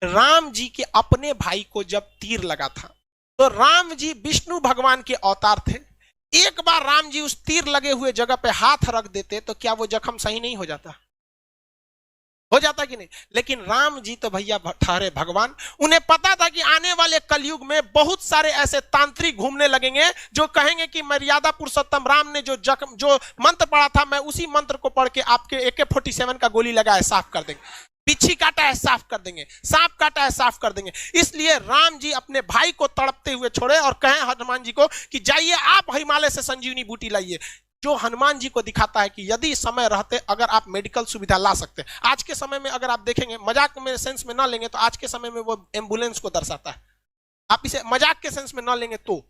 राम जी के अपने भाई को जब तीर लगा था तो राम जी विष्णु भगवान के अवतार थे। एक बार राम जी उस तीर लगे हुए जगह पे हाथ रख देते तो क्या वो जख्म सही नहीं हो जाता? हो जाता कि नहीं? लेकिन राम जी तो भैया ठहरे भगवान। उन्हें पता था कि आने वाले कलयुग में बहुत सारे ऐसे तांत्रिक घूमने लगेंगे जो कहेंगे कि मर्यादा पुरुषोत्तम राम ने जो मंत्र पढ़ा था, मैं उसी मंत्र को पढ़ के आपके AK-47 का गोली लगाए साफ कर देंगे, बिच्छी काटा है साफ कर देंगे, सांप काटा है साफ कर देंगे। इसलिए राम जी अपने भाई को तड़पते हुए छोड़े और कहें हनुमान जी को कि जाइए आप हिमालय से संजीवनी बूटी लाइए, जो हनुमान जी को दिखाता है कि यदि समय रहते अगर आप मेडिकल सुविधा ला सकते। आज के समय में अगर आप देखेंगे, मजाक में सेंस में ना लेंगे तो आज के समय में वो एम्बुलेंस को दर्शाता है। आप इसे मजाक के सेंस में ना लेंगे तो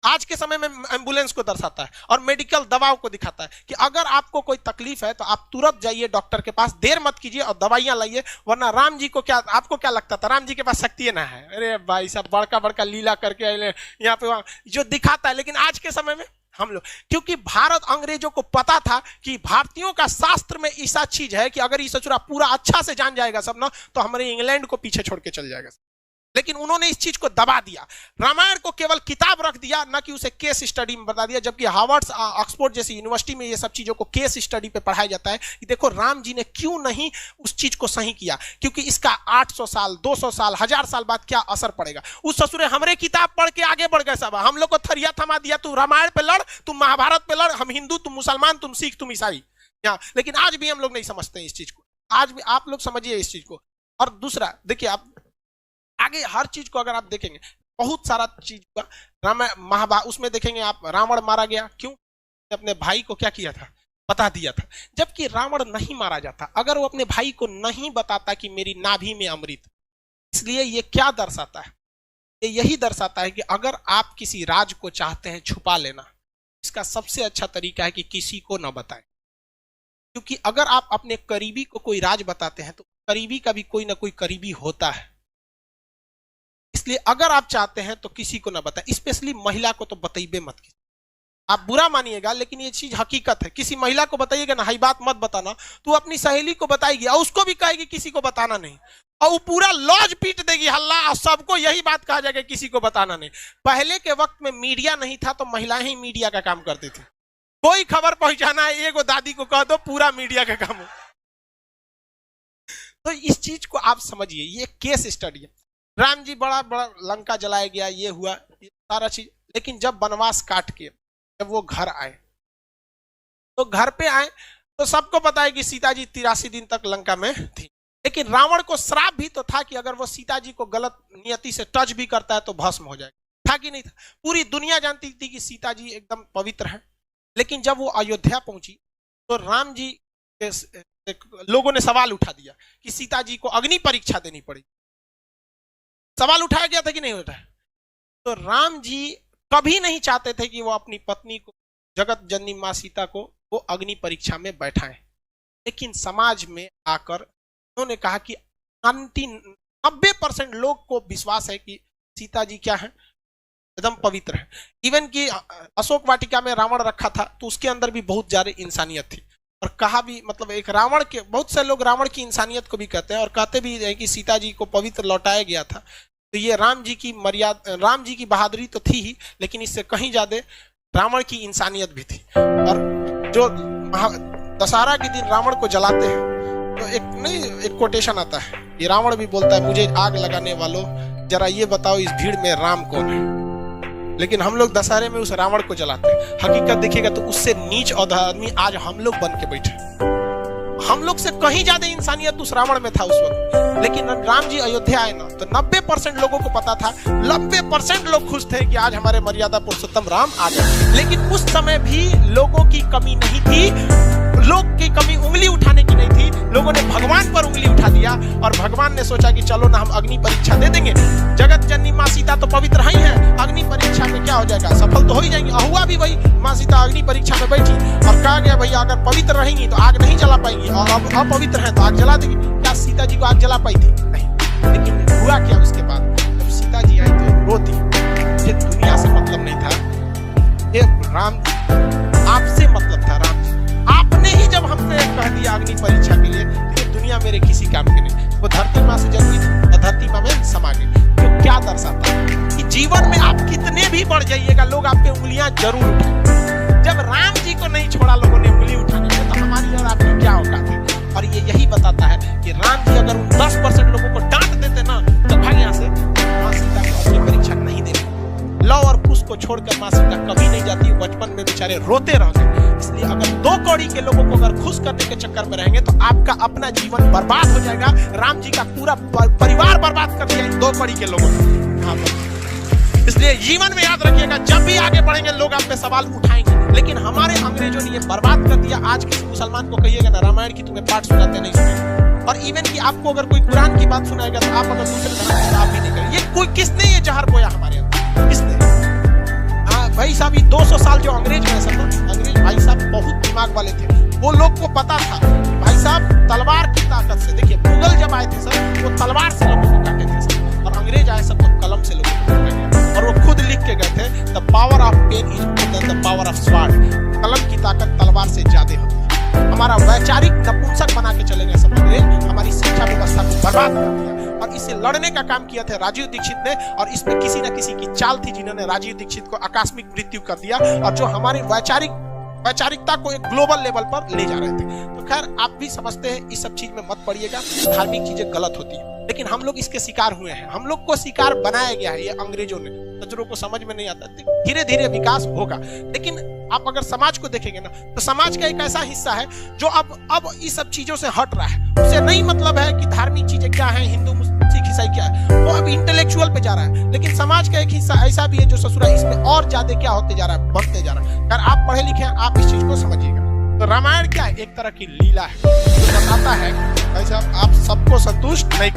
आज के समय में एम्बुलेंस को दर्शाता है और मेडिकल दवाओं को दिखाता है कि अगर आपको कोई तकलीफ है तो आप तुरंत जाइए डॉक्टर के पास, देर मत कीजिए और दवाइयां लाइए। वरना राम जी को क्या, आपको क्या लगता था राम जी के पास शक्ति ना है? अरे भाई साहब बड़का बड़का लीला करके यहाँ पे जो दिखाता है। लेकिन आज के समय में हम लोग, क्योंकि भारत अंग्रेजों को पता था कि भारतीयों का शास्त्र में ऐसा चीज है कि अगर ये सचुरा पूरा अच्छा से जान जाएगा सब ना तो हमारे इंग्लैंड को पीछे छोड़ के चल जाएगा। लेकिन उन्होंने इस चीज को दबा दिया, रामायण को केवल किताब रख दिया, ना कि उसे केस स्टडी में बता दिया। जबकि हार्वर्ड ऑक्सफोर्ड जैसी यूनिवर्सिटी में ये सब चीजों को केस स्टडी पे पढ़ाया जाता है कि देखो राम जी ने क्यों नहीं उस चीज को सही किया, क्योंकि इसका 800 साल 200 साल 1000 साल बाद क्या असर पड़ेगा। उस ससुरे हमरे किताब पढ़ के आगे बढ़ गए सब, हम लोग को थरिया थमा दिया, तू रामायण पे लड़, तुम महाभारत पे लड़, हम हिंदू तुम मुसलमान, तुम सिख तुम ईसाई। लेकिन आज भी हम लोग नहीं समझते हैं इस चीज को, आज भी आप लोग समझिए इस चीज को। और दूसरा देखिए, आप आगे हर चीज को अगर आप देखेंगे, बहुत सारा चीज का महाभारत उसमें देखेंगे आप, रावण मारा गया क्यों? अपने भाई को क्या किया था, बता दिया था। जबकि रावण नहीं मारा जाता अगर वो अपने भाई को नहीं बताता कि मेरी नाभि में अमृत। इसलिए ये क्या दर्शाता है? ये यही दर्शाता है कि अगर आप किसी राज को चाहते हैं छुपा लेना, इसका सबसे अच्छा तरीका है कि किसी को ना बताएं। क्योंकि अगर आप अपने करीबी को कोई राज बताते हैं तो करीबी का भी कोई ना कोई करीबी होता है। इसलिए अगर आप चाहते हैं तो किसी को ना बताएं, स्पेशली महिला को तो बताइए मत। आप बुरा मानिएगा लेकिन ये चीज हकीकत है। किसी महिला को बताइएगा ना, हाई बात मत बताना, तो अपनी सहेली को बताएगी और उसको भी कहेगी किसी को बताना नहीं, और वो पूरा लॉज पीट देगी हल्ला, और सबको यही बात कहा जाएगा किसी को बताना नहीं। पहले के वक्त में मीडिया नहीं था तो महिलाएं ही मीडिया का काम करती थी। कोई खबर पहुंचाना है, एगो दादी को कह दो, पूरा मीडिया का काम हो। तो इस चीज को आप समझिए, ये केस स्टडी है। राम जी बड़ा बड़ा लंका जलाया गया, ये हुआ, ये सारा चीज। लेकिन जब वनवास काट के जब वो घर आए, तो घर पे आए तो सबको पता है कि सीता जी 83 दिन तक लंका में थी। लेकिन रावण को श्राप भी तो था कि अगर वो सीता जी को गलत नियति से टच भी करता है तो भस्म हो जाएगा, था कि नहीं था? पूरी दुनिया जानती थी कि सीता जी एकदम पवित्र है। लेकिन जब वो अयोध्या पहुंची तो राम जी लोगों ने सवाल उठा दिया कि सीता जी को अग्नि परीक्षा देनी पड़ेगी। सवाल उठाया गया था कि नहीं उठाया? तो राम जी कभी नहीं चाहते थे कि वो अपनी पत्नी को, जगत जननी मां सीता को, वो अग्नि परीक्षा में बैठाएं। लेकिन समाज में आकर उन्होंने कहा कि 90% लोग को विश्वास है कि सीता जी क्या है, एकदम पवित्र है। इवन कि अशोक वाटिका में रावण रखा था तो उसके अंदर भी बहुत ज्यादा इंसानियत थी। और कहा भी, मतलब एक रावण के, बहुत से लोग रावण की इंसानियत को भी कहते हैं और कहते भी हैं कि सीता जी को पवित्र लौटाया गया था। तो ये राम जी की मर्यादा, राम जी की बहादुरी तो थी ही, लेकिन इससे कहीं ज्यादा रावण की इंसानियत भी थी। और जो दशहरा के दिन रावण को जलाते हैं तो एक कोटेशन आता है, ये रावण भी बोलता है, मुझे आग लगाने वालों जरा ये बताओ इस भीड़ में राम कौन है। लेकिन हम लोग दशहरे में उस रावण को जलाते हैं। हकीकत देखिएगा तो उससे नीच और आदमी आज हम लोग बन के बैठे। हम लोग से कहीं ज्यादा इंसानियत उस रावण में था उस वक्त। लेकिन राम जी अयोध्या आए ना तो 90% लोगों को पता था, 90% लोग खुश थे कि आज हमारे मर्यादा पुरुषोत्तम राम आ गए। लेकिन उस समय भी लोगों की कमी नहीं थी, लोग की कमी उंगली उठाने की नहीं थी। लोगों ने भगवान पर उंगली उठा दिया और भगवान ने सोचा कि चलो ना हम अग्नि परीक्षा दे देंगे। जगत जननी माँ सीता तो पवित्र ही है, अग्नि परीक्षा में क्या हो जाएगा, सफल तो हो ही जाएंगे। हुआ भी वही, माँ सीता अग्नि परीक्षा में बैठी और कहा गया भैया अगर पवित्र रहेंगी तो आग नहीं जला पाएंगी, और अब अपवित्र है तो आग जला देगी। क्या सीता जी को आग जला पाई थी? नहीं। लेकिन हुआ क्या उसके बाद, जब सीता जी आई तो रोती। ये दुनिया से मतलब नहीं था, ये राम आपसे मतलब था। राम आपने ही जब हमने कह दिया अग्नि परीक्षा के लिए, तो ये दुनिया मेरे किसी काम के नहीं। वो धरती माँ से जन्मी थी और धरती लोग आप पे उंगलियां जरूर उठाएंगे। जब राम जी को नहीं छोड़ा लोगों ने उंगली उठाने में, तो हमारी और आपकी क्या औकात है। और ये यही बताता है कि राम जी अगर उन 10% लोगों को डांट देते ना, तो भाई यहाँ से माँ सीता को अपनी परीक्षा नहीं देते। लव और कुश को छोड़कर माँ सीता कभी नहीं जाती, बचपन में बेचारे रोते रहते। इसलिए अगर 2 कौड़ी के लोगों को अगर खुश करने के चक्कर में रहेंगे, तो आपका अपना जीवन बर्बाद हो जाएगा। राम जी का पूरा परिवार बर्बाद कर दिया इन 2 कौड़ी के लोगों ने। इसलिए जीवन में याद रखिएगा, जब भी आगे बढ़ेंगे लोग आप पे सवाल उठाएंगे। लेकिन हमारे अंग्रेजों ने ये बर्बाद कर दिया। आज किसी मुसलमान को कहिएगा ना रामायण की तुम्हें पाठ सुनाते नहीं सुनेंगे। और इवन कि आपको अगर कोई कुरान की बात सुनाएगा, तो आप अगर दूसरे धर्म की आप भी नहीं करेंगे। ये कोई किसने ये जहर बोया हमारे अंदर, किसने? भाई साहब, ये 200 साल जो अंग्रेज हुए सब, अंग्रेज भाई साहब बहुत दिमाग वाले थे। वो लोग को पता था भाई साहब तलवार की ताकत से, देखिए मुगल जब आए थे सर, वो तलवार से लोगों को काटे थे सर, और अंग्रेज आए सब तो कलम से लोगों को काटे थे। और वो खुद लिख के गए थे, the power of pen is more than the power of sword. कलम की ताकत तलवार से ज्यादा होती है। हमारा वैचारिक नपुंसक बना के चले गए सब अंग्रेज, हमारी शिक्षा व्यवस्था को बर्बाद कर दिया। और इससे लड़ने का काम किया था राजीव दीक्षित ने, और इसमें किसी न किसी की चाल थी जिन्होंने राजीव दीक्षित को आकस्मिक मृत्यु कर दिया, और जो हमारी वैचारिकता को एक ग्लोबल लेवल पर ले जा रहे थे। तो खैर आप भी समझते हैं, इस सब चीज में मत पड़िएगा, धार्मिक चीजें गलत होती है, लेकिन हम लोग इसके शिकार हुए हैं। हम लोग को शिकार बनाया गया है ये अंग्रेजों ने। नजरों को समझ में नहीं आता, धीरे धीरे विकास होगा। लेकिन आप अगर समाज को देखेंगे ना, तो समाज का एक ऐसा हिस्सा है जो अब इस सब चीजों से हट रहा है। उसे नहीं मतलब है कि धार्मिक चीजें क्या है, हिंदू सिख ईसाई क्या है, वो अब इंटेलेक्चुअल पे जा रहा है। लेकिन समाज का एक हिस्सा ऐसा भी है जो ससुरा इसमें और ज्यादा क्या होते जा रहा है, बढ़ते जा रहा है। अगर आप पढ़े लिखे हैं, आप इस चीज को समझिएगा। तो रामायण क्या है? एक तरह की लीला है, जो बताता है भाई साहब आप सबको संतुष्ट नहीं